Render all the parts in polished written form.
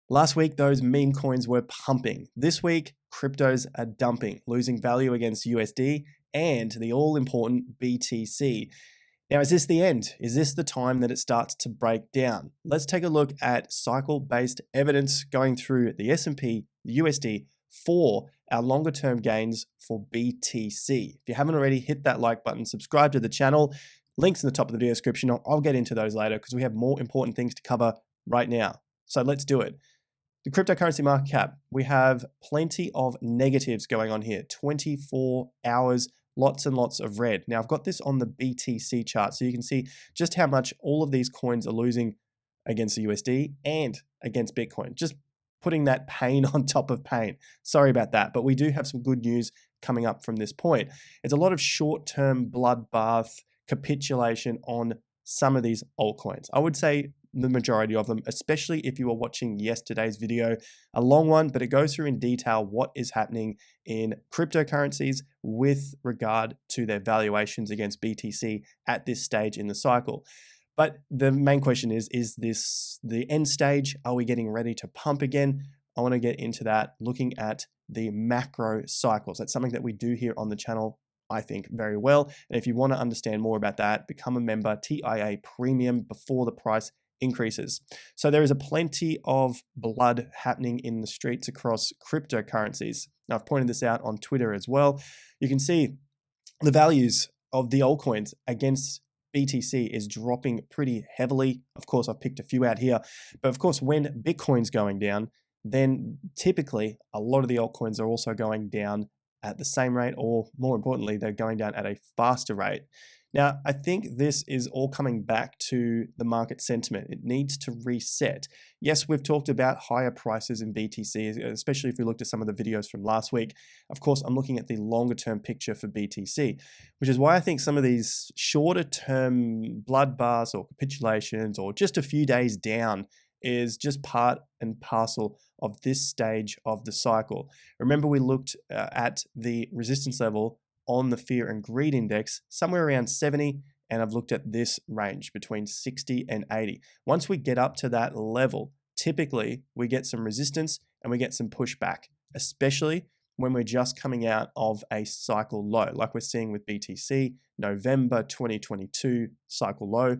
Last week, those meme coins were pumping. This week, cryptos are dumping, losing value against USD and the all-important BTC. Now, is this the end? Is this the time that it starts to break down? Let's take a look at cycle-based evidence going through the S&P, the USD, for our longer-term gains for BTC. If you haven't already, hit that like button, subscribe to the channel. Links in the top of the video description. I'll get into those later because we have more important things to cover right now. So let's do it. The cryptocurrency market cap, we have plenty of negatives going on here. 24 hours, lots and lots of red. Now I've got this on the BTC chart so you can see just how much all of these coins are losing against the USD and against Bitcoin. Just putting that pain on top of pain. Sorry about that, but we do have some good news coming up from this point. It's a lot of short-term bloodbath capitulation on some of these altcoins. I would say the majority of them, especially if you were watching yesterday's video, a long one, but it goes through in detail what is happening in cryptocurrencies with regard to their valuations against BTC at this stage in the cycle. But the main question is this the end stage? Are we getting ready to pump again? I want to get into that, looking at the macro cycles. That's something that we do here on the channel, I think, very well. And if you want to understand more about that, become a member, TIA Premium, before the price increases. So there is a plenty of blood happening in the streets across cryptocurrencies. Now, I've pointed this out on Twitter as well. You can see the values of the altcoins against BTC is dropping pretty heavily. Of course, I've picked a few out here, but of course, when Bitcoin's going down, then typically a lot of the altcoins are also going down at the same rate, or more importantly, they're going down at a faster rate. Now, I think this is all coming back to the market sentiment. It needs to reset. Yes, we've talked about higher prices in BTC, especially if we looked at some of the videos from last week. Of course, I'm looking at the longer term picture for BTC, which is why I think some of these shorter term bloodbaths or capitulations or just a few days down is just part and parcel of this stage of the cycle. Remember, we looked at the resistance level on the fear and greed index somewhere around 70, and I've looked at this range between 60 and 80. Once we get up to that level, typically we get some resistance and we get some pushback, especially when we're just coming out of a cycle low, like we're seeing with BTC, November 2022 cycle low.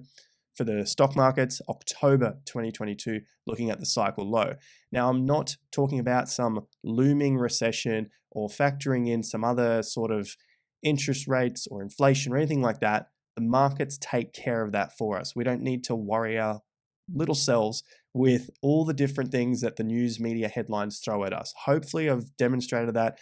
For the stock markets, October 2022, looking at the cycle low. Now, I'm not talking about some looming recession or factoring in some other sort of interest rates or inflation or anything like that. The markets take care of that for us. We don't need to worry our little selves with all the different things that the news media headlines throw at us. Hopefully, I've demonstrated that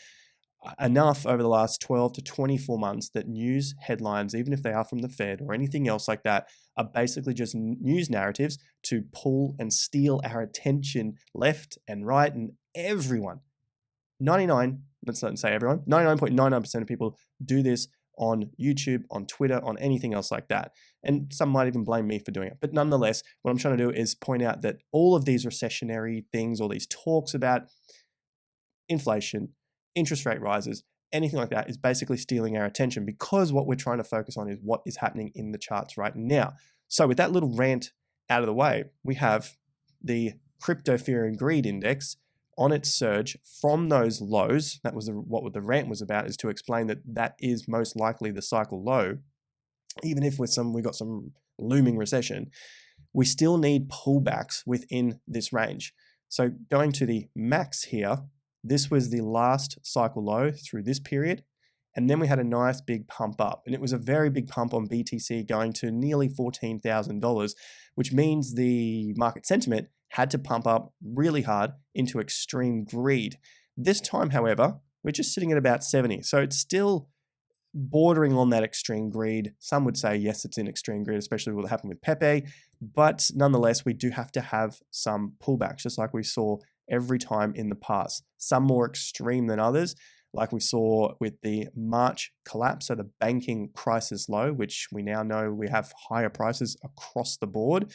enough over the last 12 to 24 months that news headlines, even if they are from the Fed or anything else like that, are basically just news narratives to pull and steal our attention left and right, and everyone, 99, let's not say everyone, 99.99% of people do this on YouTube, on Twitter, on anything else like that. And some might even blame me for doing it. But nonetheless, what I'm trying to do is point out that all of these recessionary things, all these talks about inflation, interest rate rises, anything like that is basically stealing our attention, because what we're trying to focus on is what is happening in the charts right now. So with that little rant out of the way, we have the crypto fear and greed index on its surge from those lows. That was what the rant was about, is to explain that that is most likely the cycle low. Even if we got some looming recession, we still need pullbacks within this range. So going to the max here, this was the last cycle low through this period. And then we had a nice big pump up, and it was a very big pump on BTC going to nearly $14,000, which means the market sentiment had to pump up really hard into extreme greed. This time, however, we're just sitting at about 70. So it's still bordering on that extreme greed. Some would say, yes, it's in extreme greed, especially what happened with Pepe. But nonetheless, we do have to have some pullbacks, just like we saw every time in the past. Some more extreme than others, like we saw with the March collapse, so the banking crisis low, which we now know we have higher prices across the board.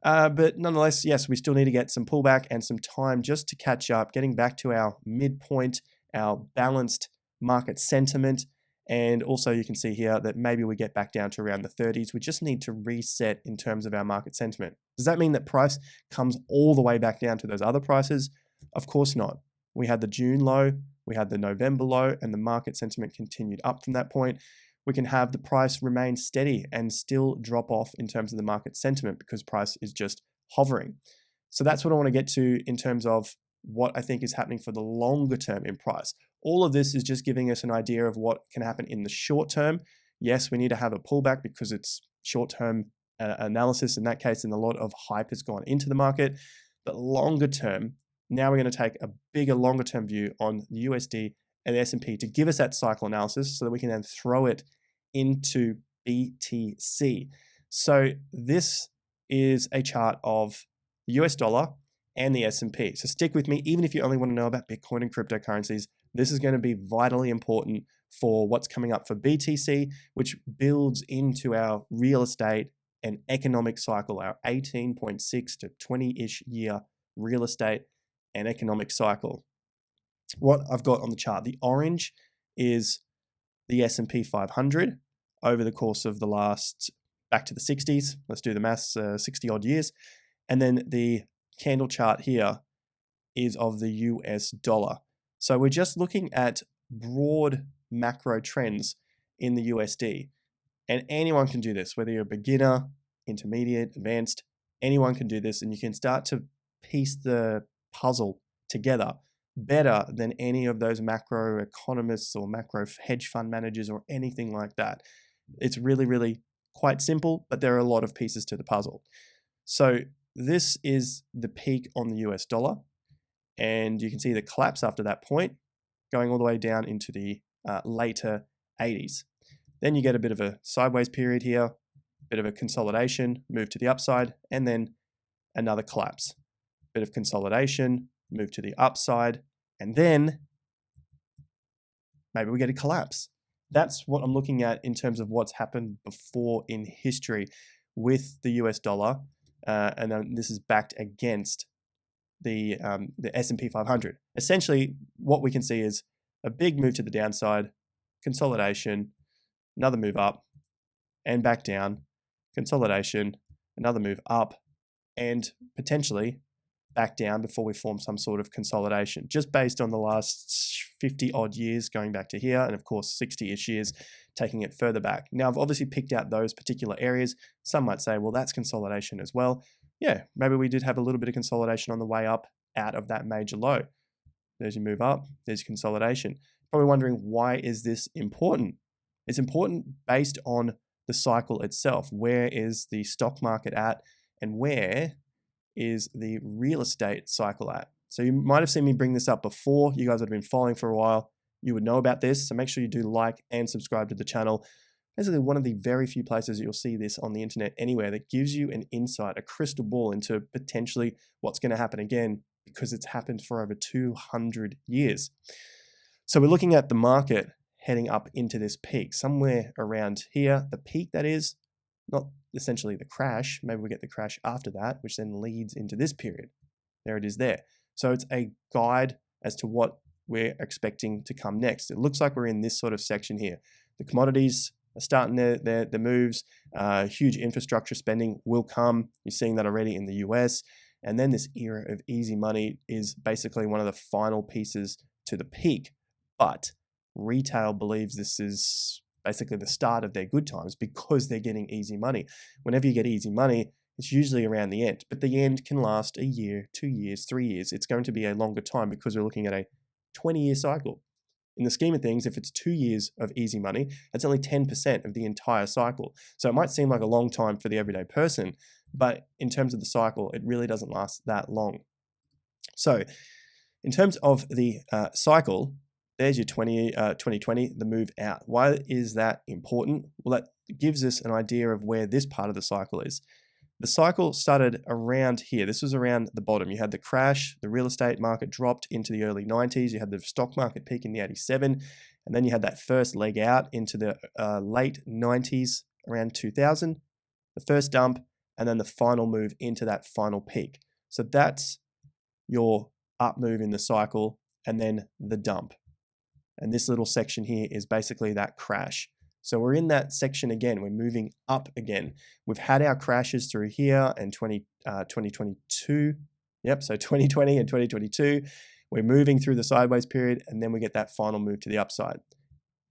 But nonetheless, yes, we still need to get some pullback and some time just to catch up, getting back to our midpoint, our balanced market sentiment, And also you can see here that maybe we get back down to around the 30s. We just need to reset in terms of our market sentiment. Does that mean that price comes all the way back down to those other prices? Of course not. We had the June low, we had the November low, and the market sentiment continued up from that point. We can have the price remain steady and still drop off in terms of the market sentiment because price is just hovering. So that's what I want to get to in terms of what I think is happening for the longer term in price. All of this is just giving us an idea of what can happen in the short term. Yes, we need to have a pullback because it's short-term analysis in that case, and a lot of hype has gone into the market. But longer term, now we're going to take a bigger, longer-term view on the USD and the S&P to give us that cycle analysis so that we can then throw it into BTC. So this is a chart of the US dollar and the S&P. So stick with me, even if you only want to know about Bitcoin and cryptocurrencies, this is going to be vitally important for what's coming up for BTC, which builds into our real estate and economic cycle, our 18.6 to 20-ish year real estate and economic cycle. What I've got on the chart, the orange is the SP 500 over the course of the last, back to the 60s, let's do the maths, 60 odd years. And then the candle chart here is of the US dollar. So we're just looking at broad macro trends in the USD. And anyone can do this, whether you're a beginner, intermediate, advanced, anyone can do this, and you can start to piece the puzzle together better than any of those macro economists or macro hedge fund managers or anything like that. It's really, really quite simple, but there are a lot of pieces to the puzzle. So this is the peak on the US dollar, and you can see the collapse after that point going all the way down into the later 80s. Then you get a bit of a sideways period here, bit of a consolidation, move to the upside, and then another collapse. Bit of consolidation, move to the upside, and then maybe we get a collapse. That's what I'm looking at in terms of what's happened before in history with the US dollar, and then this is backed against the S&P 500. Essentially, what we can see is a big move to the downside, consolidation, another move up, and back down, consolidation, another move up, and potentially back down before we form some sort of consolidation, just based on the last 50 odd years going back to here, and of course 60-ish years taking it further back. Now I've obviously picked out those particular areas. Some might say, well, that's consolidation as well. Yeah, maybe we did have a little bit of consolidation on the way up out of that major low. There's your move up, there's consolidation. Probably wondering, why is this important? It's important based on the cycle itself. Where is the stock market at, and where is the real estate cycle at? So you might have seen me bring this up before. You guys have been following for a while. You would know about this. So make sure you do like and subscribe to the channel. Basically one of the very few places you'll see this on the internet anywhere that gives you an insight, a crystal ball into potentially what's going to happen again, because it's happened for over 200 years. So we're looking at the market heading up into this peak, somewhere around here. The peak, that is, not essentially the crash. Maybe we get the crash after that, which then leads into this period. There it is there. So it's a guide as to what we're expecting to come next. It looks like we're in this sort of section here. The commodities are starting their moves. Huge infrastructure spending will come. You're seeing that already in the US. And then this era of easy money is basically one of the final pieces to the peak. But retail believes this is basically the start of their good times because they're getting easy money. Whenever you get easy money, it's usually around the end, but the end can last a year, 2 years, 3 years. It's going to be a longer time because we're looking at a 20-year cycle. In the scheme of things, if it's 2 years of easy money, that's only 10% of the entire cycle. So it might seem like a long time for the everyday person, but in terms of the cycle, it really doesn't last that long. So in terms of the cycle, there's your 2020, the move out. Why is that important? Well, that gives us an idea of where this part of the cycle is. The cycle started around here. This was around the bottom. You had the crash, the real estate market dropped into the early 90s. You had the stock market peak in the 87, and then you had that first leg out into the late 90s, around 2000, the first dump, and then the final move into that final peak. So that's your up move in the cycle, and then the dump. And this little section here is basically that crash. So we're in that section again. We're moving up again. We've had our crashes through here in 2022. Yep, so 2020 and 2022. We're moving through the sideways period, and then we get that final move to the upside.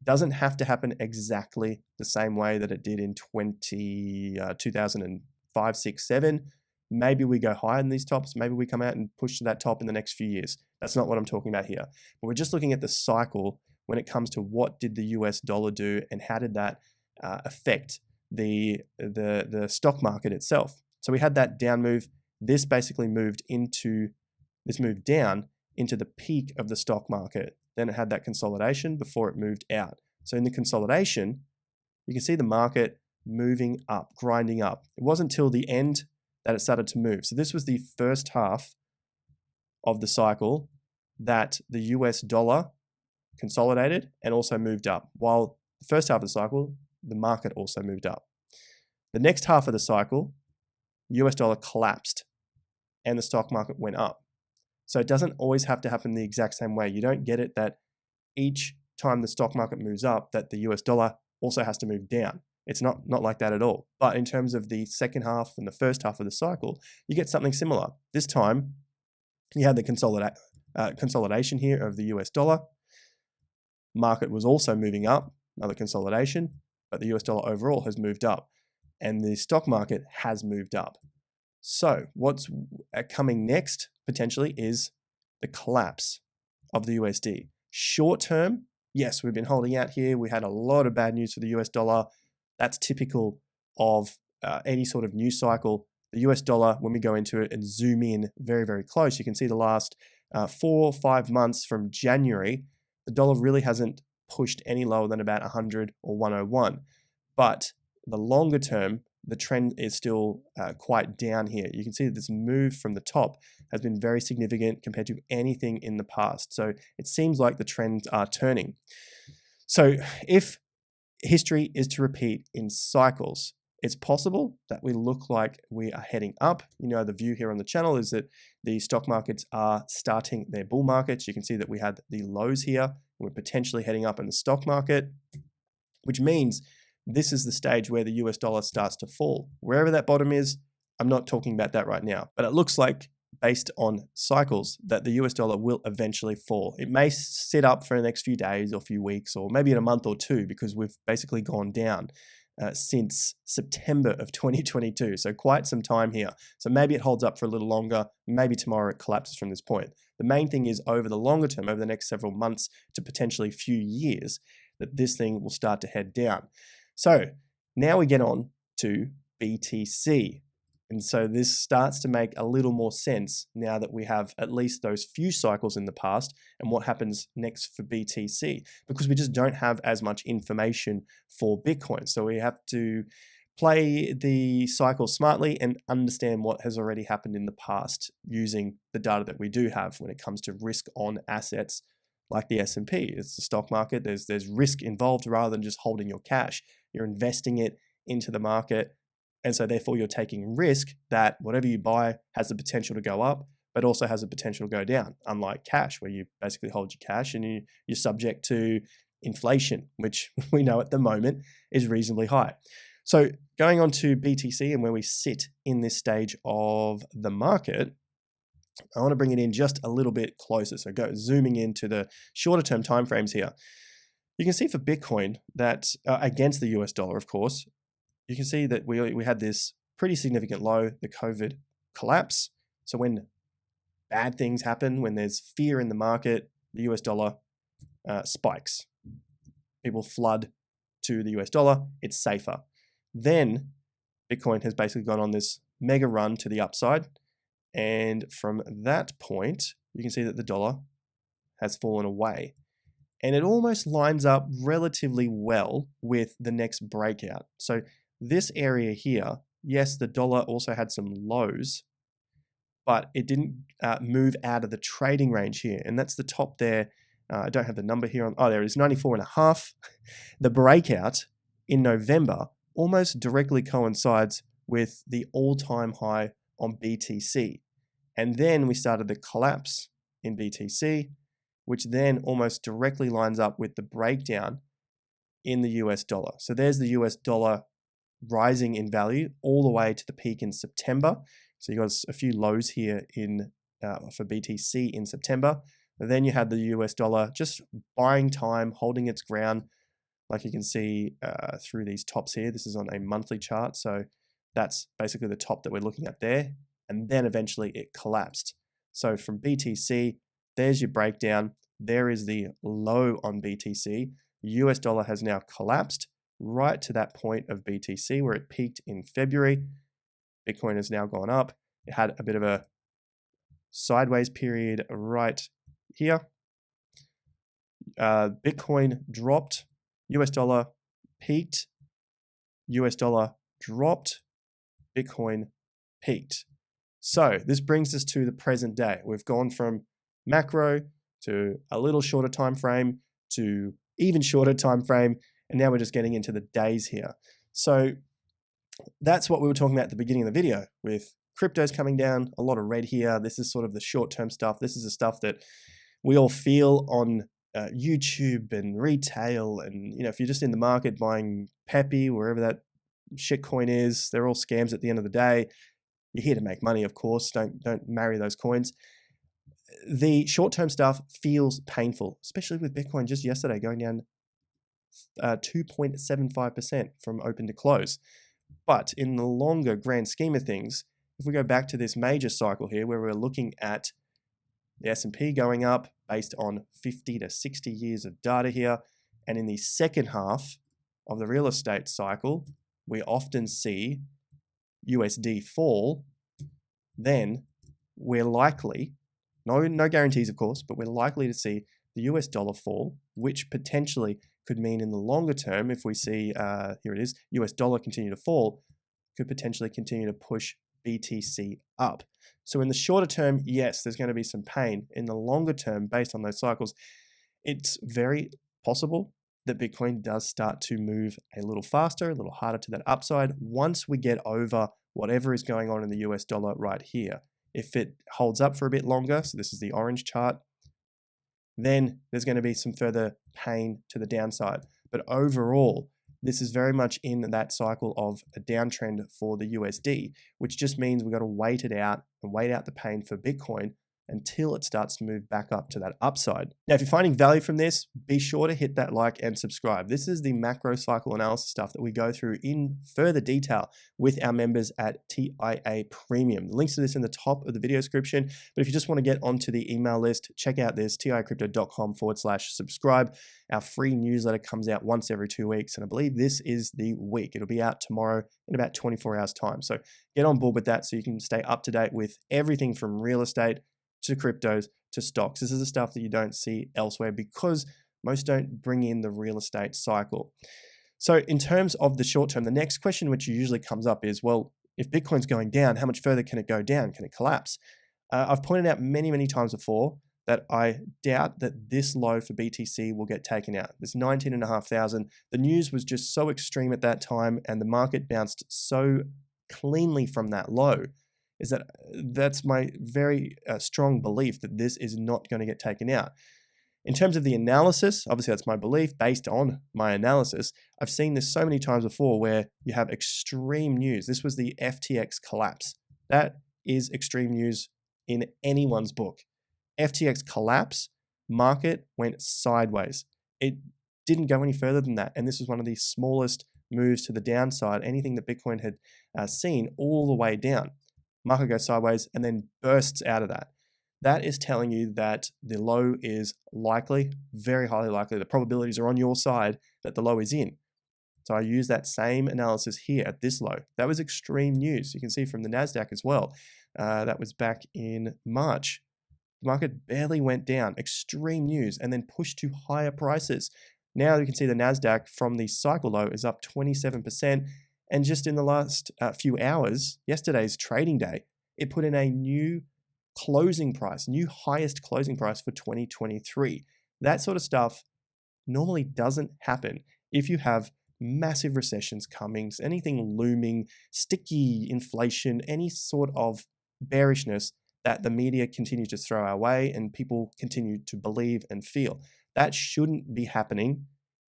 Doesn't have to happen exactly the same way that it did in 2005, 6, 7. Maybe we go higher than these tops. Maybe we come out and push to that top in the next few years. That's not what I'm talking about here. But we're just looking at the cycle when it comes to what did the US dollar do and how did that affect the stock market itself. So we had that down move. This basically moved down into the peak of the stock market. Then it had that consolidation before it moved out. So in the consolidation, you can see the market moving up, grinding up. It wasn't until the end that it started to move. So this was the first half of the cycle that the US dollar consolidated and also moved up. While the first half of the cycle, the market also moved up. The next half of the cycle, US dollar collapsed and the stock market went up. So it doesn't always have to happen the exact same way. You don't get it that each time the stock market moves up, that the US dollar also has to move down. It's not like that at all. But in terms of the second half and the first half of the cycle, you get something similar. This time, you had the consolidation here of the US dollar. Market was also moving up, another consolidation, but the US dollar overall has moved up and the stock market has moved up. So what's coming next potentially is the collapse of the USD. Short term, yes, we've been holding out here. We had a lot of bad news for the US dollar. That's typical of any sort of news cycle. The US dollar, when we go into it and zoom in very, very close, you can see the last 4 or 5 months from January, the dollar really hasn't pushed any lower than about 100 or 101. But the longer term, the trend is still quite down here. You can see that this move from the top has been very significant compared to anything in the past. So it seems like the trends are turning. So if history is to repeat in cycles, it's possible that we look like we are heading up. You know, the view here on the channel is that the stock markets are starting their bull markets. You can see that we had the lows here. We're potentially heading up in the stock market, which means this is the stage where the US dollar starts to fall. Wherever that bottom is, I'm not talking about that right now, but it looks like based on cycles that the US dollar will eventually fall. It may sit up for the next few days or few weeks or maybe in a month or two because we've basically gone down since September of 2022. So quite some time here. So maybe it holds up for a little longer. Maybe tomorrow it collapses from this point. The main thing is over the longer term, over the next several months to potentially few years, that this thing will start to head down. So now we get on to BTC. And so this starts to make a little more sense now that we have at least those few cycles in the past and what happens next for BTC, because we just don't have as much information for Bitcoin. So we have to play the cycle smartly and understand what has already happened in the past using the data that we do have when it comes to risk on assets like the S&P. It's the stock market. There's risk involved rather than just holding your cash. You're investing it into the market. And so therefore you're taking risk that whatever you buy has the potential to go up, but also has the potential to go down, unlike cash, where you basically hold your cash and you're subject to inflation, which we know at the moment is reasonably high. So going on to BTC and where we sit in this stage of the market, I want to bring it in just a little bit closer. So zooming into the shorter term timeframes here. You can see for Bitcoin that against the US dollar, of course, you can see that we had this pretty significant low, the COVID collapse. So when bad things happen, when there's fear in the market, the US dollar spikes. People flood to the US dollar, it's safer. Then Bitcoin has basically gone on this mega run to the upside. And from that point, you can see that the dollar has fallen away. And it almost lines up relatively well with the next breakout. So this area here, yes, the dollar also had some lows, but it didn't move out of the trading range here. And that's the top there. I don't have the number here. There it is, 94.5. The breakout in November almost directly coincides with the all-time high on BTC. And then we started the collapse in BTC. which then almost directly lines up with the breakdown in the US dollar. So there's the US dollar rising in value all the way to the peak in September. So you got a few lows here in for BTC in September. And then you had the US dollar just buying time, holding its ground, like you can see through these tops here. This is on a monthly chart, so that's basically the top that we're looking at there. And then eventually it collapsed. So from BTC, there's your breakdown. There is the low on BTC. The US dollar has now collapsed right to that point of BTC where it peaked in February. Bitcoin has now gone up. It had a bit of a sideways period right here. Bitcoin dropped, US dollar peaked, US dollar dropped, Bitcoin peaked. So this brings us to the present day. We've gone from macro to a little shorter time frame to even shorter time frame, and now we're just getting into the days here. So that's what we were talking about at the beginning of the video with cryptos coming down, a lot of red here. This is sort of the short-term stuff. This is the stuff that we all feel on YouTube and retail, and if you're just in the market buying Peppy, wherever that shitcoin is, they're all scams at the end of the day. You're here to make money, of course. Don't marry those coins. The short-term stuff feels painful, especially with Bitcoin just yesterday going down 2.75% from open to close. But in the longer grand scheme of things, if we go back to this major cycle here where we're looking at the S&P going up based on 50 to 60 years of data here, and in the second half of the real estate cycle, we often see USD fall, then we're likely, no guarantees of course, but we're likely to see the US dollar fall, which potentially could mean in the longer term, if we see, here it is, US dollar continue to fall, could potentially continue to push BTC up. So in the shorter term, yes, there's going to be some pain. In the longer term, based on those cycles, it's very possible that Bitcoin does start to move a little faster, a little harder to that upside once we get over whatever is going on in the US dollar right here. If it holds up for a bit longer, so this is the orange chart, then there's going to be some further pain to the downside. But overall, this is very much in that cycle of a downtrend for the USD, which just means we've got to wait it out and wait out the pain for Bitcoin until it starts to move back up to that upside. Now, if you're finding value from this, be sure to hit that like and subscribe. This is the macro cycle analysis stuff that we go through in further detail with our members at TIA Premium. The links to this in the top of the video description. But if you just want to get onto the email list, check out this, tiacrypto.com/subscribe. Our free newsletter comes out once every 2 weeks, and I believe this is the week. It'll be out tomorrow in about 24 hours time. So get on board with that so you can stay up to date with everything from real estate to cryptos to stocks. This is the stuff that you don't see elsewhere because most don't bring in the real estate cycle. So in terms of the short term, the next question which usually comes up is, well, if Bitcoin's going down, how much further can it go down? Can it collapse? I've pointed out many times before that I doubt that this low for BTC will get taken out. This 19,500. The news was just so extreme at that time and the market bounced so cleanly from that low. That's my very strong belief that this is not going to get taken out. In terms of the analysis, obviously that's my belief based on my analysis. I've seen this so many times before where you have extreme news. This was the FTX collapse. That is extreme news in anyone's book. FTX collapse, market went sideways. It didn't go any further than that. And this was one of the smallest moves to the downside, anything that Bitcoin had seen all the way down. Market goes sideways and then bursts out of that. That is telling you that the low is likely, very highly likely. The probabilities are on your side that the low is in. So I use that same analysis here at this low. That was extreme news. You can see from the NASDAQ as well. That was back in March. The market barely went down. Extreme news and then pushed to higher prices. Now you can see the NASDAQ from the cycle low is up 27%. And just in the last few hours, yesterday's trading day, it put in a new closing price, new highest closing price for 2023. That sort of stuff normally doesn't happen if you have massive recessions coming, anything looming, sticky inflation, any sort of bearishness. that the media continues to throw our way and people continue to believe and feel. That shouldn't be happening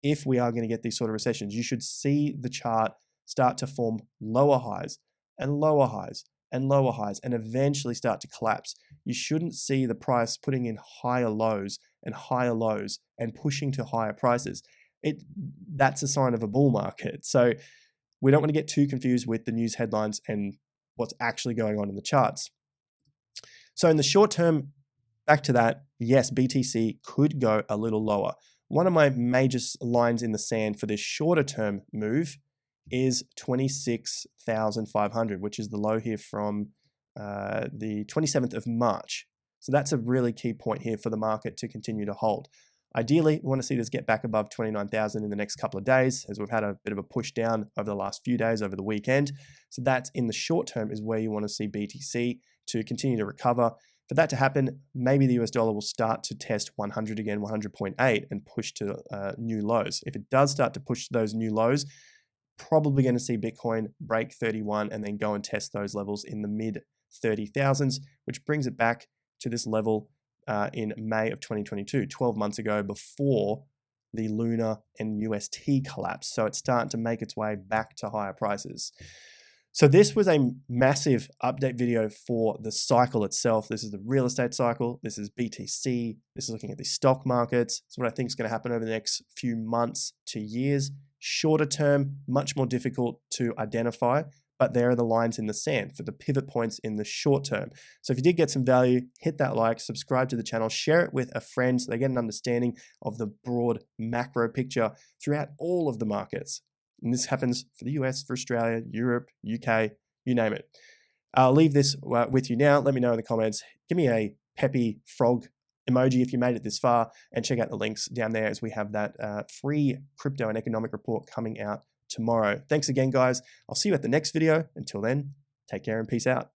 if we are going to get these sort of recessions. You should see the chart start to form lower highs and lower highs and lower highs and eventually start to collapse. You shouldn't see the price putting in higher lows and pushing to higher prices. That's a sign of a bull market. So we don't want to get too confused with the news headlines and what's actually going on in the charts. So in the short term, back to that, yes, BTC could go a little lower. One of my major lines in the sand for this shorter term move is 26,500, which is the low here from the 27th of March. So that's a really key point here for the market to continue to hold. Ideally, we want to see this get back above 29,000 in the next couple of days, as we've had a bit of a push down over the last few days, over the weekend. So that's in the short term is where you want to see BTC to continue to recover. For that to happen, maybe the US dollar will start to test 100 again, 100.8, and push to new lows. If it does start to push to those new lows, probably going to see Bitcoin break 31 and then go and test those levels in the mid 30,000s, which brings it back to this level in May of 2022, 12 months ago, before the Luna and UST collapse. So it's starting to make its way back to higher prices. So this was a massive update video for the cycle itself. This is the real estate cycle. This is BTC. This is looking at the stock markets. It's what I think is going to happen over the next few months to years. Shorter term, much more difficult to identify, but there are the lines in the sand for the pivot points in the short term. So if you did get some value, hit that like, subscribe to the channel, share it with a friend so they get an understanding of the broad macro picture throughout all of the markets. And this happens for the US, for Australia, Europe, UK, you name it. I'll leave this with you now. Let me know in the comments. Give me a peppy frog emoji if you made it this far, and check out the links down there as we have that free crypto and economic report coming out tomorrow. Thanks again, guys. I'll see you at the next video. Until then, take care and peace out.